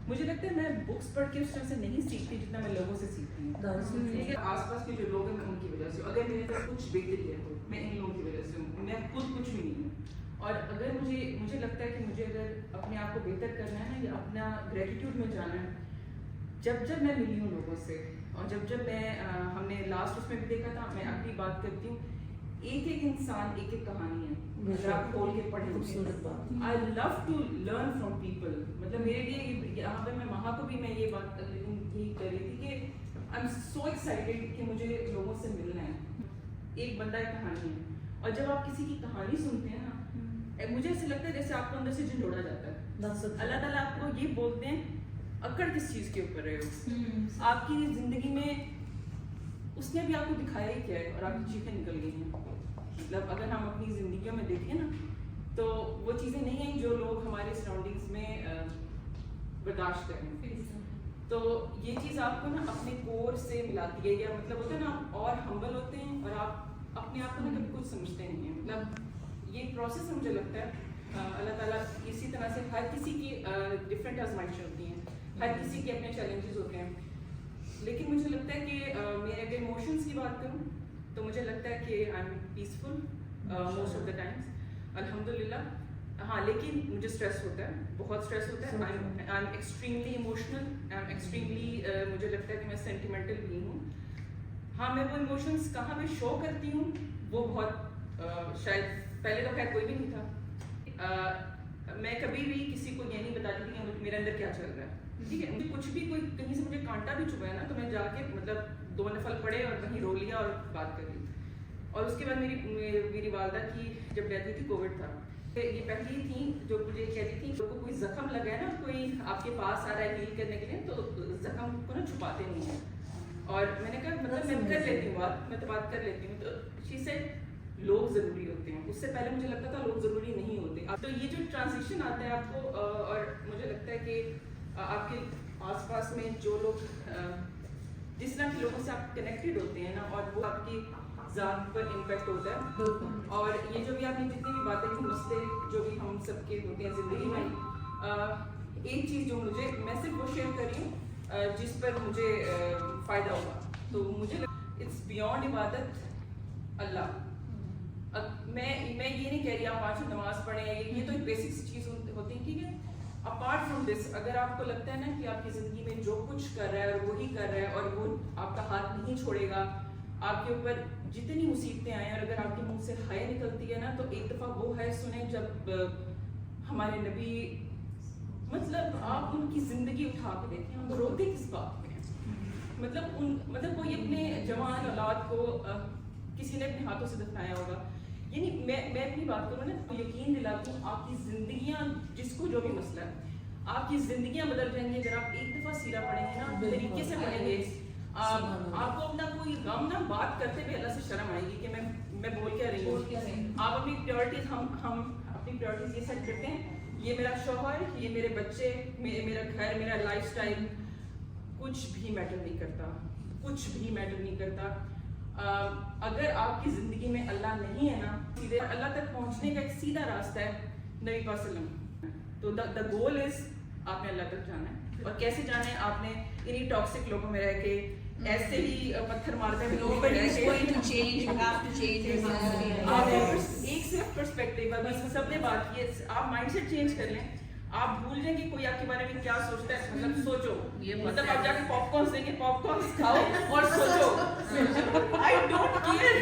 مجھے لگتا ہے میں بکس پڑھ کے اس طرح سے نہیں سیکھتی جتنا میں لوگوں سے سیکھتی ہوں. ٹھیک ہے, آس پاس کے جو لوگ ہیں میں ان کی وجہ سے, اگر میرے پاس کچھ بہتری ہے تو میں ان لوگوں کی وجہ سے ہوں, میں خود کچھ بھی نہیں ہوں. اور اگر مجھے لگتا ہے کہ مجھے اگر اپنے آپ کو بہتر کرنا ہے نا, یا اپنا گریٹیٹیوڈ میں جانا ہے, جب میں ملی ہوں لوگوں سے, اور جب میں ہم نے لاسٹ اس میں بھی دیکھا تھا, میں اپنی بات کرتی ہوں, ایک ایک انسان ایک ایک کہانی ہے, اگر آپ کھول کے پڑھیں. I love to learn from people. مطلب میرے لیے یہاں پہ میں وہاں کو بھی میں یہ بات یہی کر رہی تھی کہ آئی ایم سو ایکسائٹیڈ کہ مجھے لوگوں سے ملنا ہے. ایک بندہ ایک کہانی ہے, اور جب آپ کسی کی کہانی سنتے ہیں نا, مجھے ایسے لگتا ہے جیسے آپ کو اندر سے جن جوڑا جاتا ہے. اللہ تعالیٰ آپ کو یہ بولتے ہیں اکڑ کس چیز کے اوپر رہے ہو, آپ کی زندگی میں اس نے بھی آپ کو دکھایا ہی کیا ہے, اور آپ کی چیخیں نکل گئی ہیں. مطلب اگر ہم اپنی زندگیوں میں دیکھیں نا, تو وہ چیزیں نہیں ہیں جو لوگ ہمارے سراؤنڈنگس میں برداشت کریں. تو یہ چیز آپ کو نا اپنے کور سے ملاتی ہے, یا مطلب ہوتا ہے نا آپ اور ہمبل ہوتے ہیں, اور آپ اپنے آپ کو نا کبھی کچھ سمجھتے نہیں ہیں. مطلب یہ پروسیس مجھے لگتا ہے اللہ تعالیٰ اسی طرح سے ہر کسی کی ڈفرینٹ آزمائشیں ہوتی ہیں, ہر کسی کے اپنے چیلنجز ہوتے ہیں. لیکن مجھے لگتا ہے کہ میں اگر ایموشنس کی بات کروں تو مجھے لگتا ہے کہ I am peaceful most of the Times, الحمد للہ. ہاں, لیکن مجھے اسٹریس ہوتا ہے, بہت اسٹریس ہوتا ہے. I am extremely emotional, I am extremely, مجھے لگتا ہے کہ میں سینٹیمنٹل بھی ہوں. ہاں, میں وہ ایموشنس کہاں پہ شو کرتی ہوں وہ بہت شاید پہلے تو خیر کوئی بھی نہیں تھا. میں کبھی بھی کسی کو یہ نہیں بتاتی تھی کہ میرے اندر کیا چل رہا ہے. ٹھیک ہے, مجھے کچھ بھی کوئی کہیں سے مجھے کانٹا بھی چبھا ہے نا, تو میں جا کے مطلب 2 نفل پڑھے اور وہیں رو لیا اور بات کر لی. اور اس کے بعد میری والدہ کی جب ڈیتھ ہوئی تھی, کووڈ تھا, یہ پہلی تھی جو مجھے کہتی تھی کہ کوئی زخم لگا ہے نا, کوئی آپ کے پاس آ رہا ہے ہیل کرنے کے لیے, تو زخم کو نا چھپاتے نہیں ہیں. اور میں نے کہا مطلب میں کر لیتی ہوں بات, میں تو بات کر لیتی ہوں. تو شی سیڈ لوگ ضروری ہوتے ہیں. اس سے پہلے مجھے لگتا تھا لوگ ضروری نہیں ہوتے. تو یہ جو ٹرانزیشن آتا ہے آپ کو, اور مجھے لگتا ہے کہ آپ کے آس پاس میں جو لوگ جس طرح کے لوگوں سے آپ کنیکٹڈ ہوتے ہیں نا, اور وہ آپ کی ذات پر امپیکٹ ہوتا ہے. اور یہ جو بھی آپ نے جتنی بھی باتیں کی, مسئلے جو بھی ہم سب کے ہوتے ہیں زندگی میں, ایک چیز جو میں صرف وہ شیئر کر رہی ہوں جس پر مجھے فائدہ ہوگا. تو مجھے اٹس بیونڈ عبادت اللہ. میں یہ نہیں کہہ رہی آپ 5 نماز پڑھیں, یہ تو ایک بیسک چیز ہوتی ہے. ٹھیک ہے, اپارٹ فرام دس, اگر آپ کو لگتا ہے نا کہ آپ کی زندگی میں جو کچھ کر رہا ہے اور وہی کر رہا ہے, اور وہ آپ کا ہاتھ نہیں چھوڑے گا, آپ کے اوپر جتنی مصیبتیں آئیں, اور اگر آپ کے منہ سے حیا نکلتی ہے نا, تو ایک دفعہ وہ ہے سنیں جب ہمارے نبی, مطلب آپ ان کی زندگی اٹھا کے دیکھیں, ہم روتے کس بات پہ ہیں. مطلب کوئی اپنے جوان اولاد کو کسی نے اپنے ہاتھوں سے دفنایا ہوگا. یعنی میں اپنی بات کروں نا, تو یقین دلاتی ہوں آپ کی زندگیاں, جس کو جو بھی مسئلہ ہے, آپ کی زندگیاں بدل جائیں گی اگر آپ ایک دفعہ سیرہ پڑھیں گے نا, طریقے سے پڑھیں گے. آپ کو اپنا کوئی غم نا بات کرتے ہوئے اللہ سے شرم آئے گی کہ میں بول کیا رہی ہوں. آپ اپنی پریورٹیز, ہم اپنی پریورٹیز یہ سیٹ کرتے ہیں, یہ میرا شوہر, یہ میرے بچے, میرا گھر, میرا لائف اسٹائل, کچھ بھی میٹر نہیں کرتا, کچھ بھی میٹر نہیں کرتا. اگر آپ کی زندگی میں اللہ نہیں ہے نا, سیدھے اللہ تک پہنچنے کا ایک سیدھا راستہ ہے نبی پاک صلی اللہ علیہ وسلم. تو دا گول از آپ نے اللہ تک جانا ہے. اور کیسے جانا ہے, آپ نے انہیں ٹاکسک لوگوں میں رہ کے, ایسے ہی پتھر مارتے ہوئے لوگوں میں رہ کے, ایک صرف پرسپیکٹیو ہے بس, سب نے بات کی ہے, آپ مائنڈ سیٹ چینج کر لیں, آپ بھول جائیں کہ کوئی آپ کے بارے میں کیا سوچتا ہے. مطلب سوچو, مطلب آپ جا کے پاپ کارنس دیں گے, پاپ کارنس کھاؤ اور سوچو. I don't care.